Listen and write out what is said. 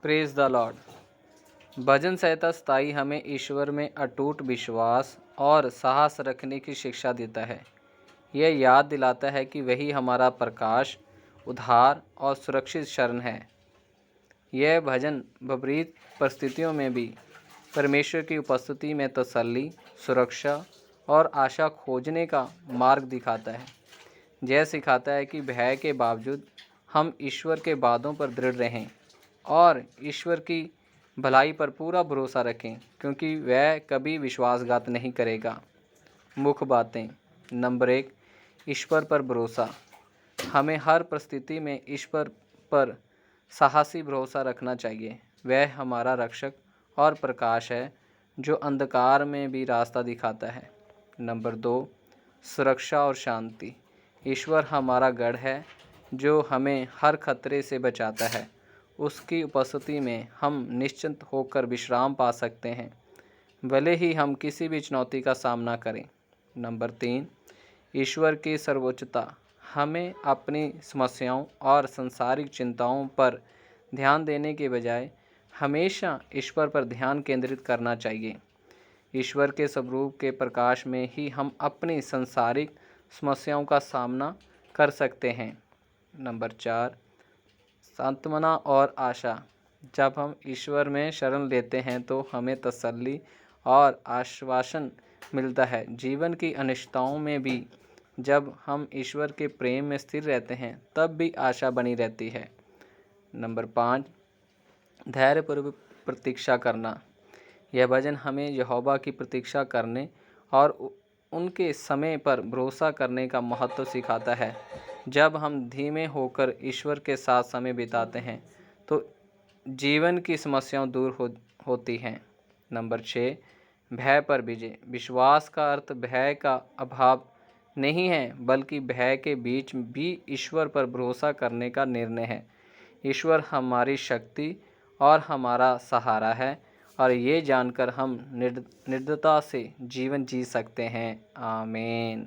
Praise the Lord. भजन संहिता 27 हमें ईश्वर में अटूट विश्वास और साहस रखने की शिक्षा देता है। यह याद दिलाता है कि वही हमारा प्रकाश, उद्धार और सुरक्षित शरण है। यह भजन विपरीत परिस्थितियों में भी परमेश्वर की उपस्थिति में तसल्ली, सुरक्षा और आशा खोजने का मार्ग दिखाता है। यह सिखाता है कि भय के बावजूद हम ईश्वर के वादों पर दृढ़ रहें और ईश्वर की भलाई पर पूरा भरोसा रखें, क्योंकि वह कभी विश्वासघात नहीं करेगा। मुख्य बातें। नंबर 1, ईश्वर पर भरोसा। हमें हर परिस्थिति में ईश्वर पर साहसी भरोसा रखना चाहिए। वह हमारा रक्षक और प्रकाश है, जो अंधकार में भी रास्ता दिखाता है। नंबर 2, सुरक्षा और शांति। ईश्वर हमारा गढ़ है, जो हमें हर खतरे से बचाता है। उसकी उपस्थिति में हम निश्चिंत होकर विश्राम पा सकते हैं, भले ही हम किसी भी चुनौती का सामना करें। नंबर 3, ईश्वर की सर्वोच्चता। हमें अपनी समस्याओं और सांसारिक चिंताओं पर ध्यान देने के बजाय हमेशा ईश्वर पर ध्यान केंद्रित करना चाहिए। ईश्वर के स्वरूप के प्रकाश में ही हम अपनी सांसारिक समस्याओं का सामना कर सकते हैं। नंबर 4, सांत्वना और आशा। जब हम ईश्वर में शरण लेते हैं तो हमें तसल्ली और आश्वासन मिलता है। जीवन की अनिश्चितताओं में भी जब हम ईश्वर के प्रेम में स्थिर रहते हैं, तब भी आशा बनी रहती है। नंबर 5, धैर्यपूर्वक प्रतीक्षा करना। यह भजन हमें यहोवा की प्रतीक्षा करने और उनके समय पर भरोसा करने का महत्व सिखाता है। जब हम धीमे होकर ईश्वर के साथ समय बिताते हैं तो जीवन की समस्याएं दूर होती हैं। नंबर 6, भय पर विजय। विश्वास का अर्थ भय का अभाव नहीं है, बल्कि भय के बीच भी ईश्वर पर भरोसा करने का निर्णय है। ईश्वर हमारी शक्ति और हमारा सहारा है, और ये जानकर हम निर्दयता से जीवन जी सकते हैं। आमीन।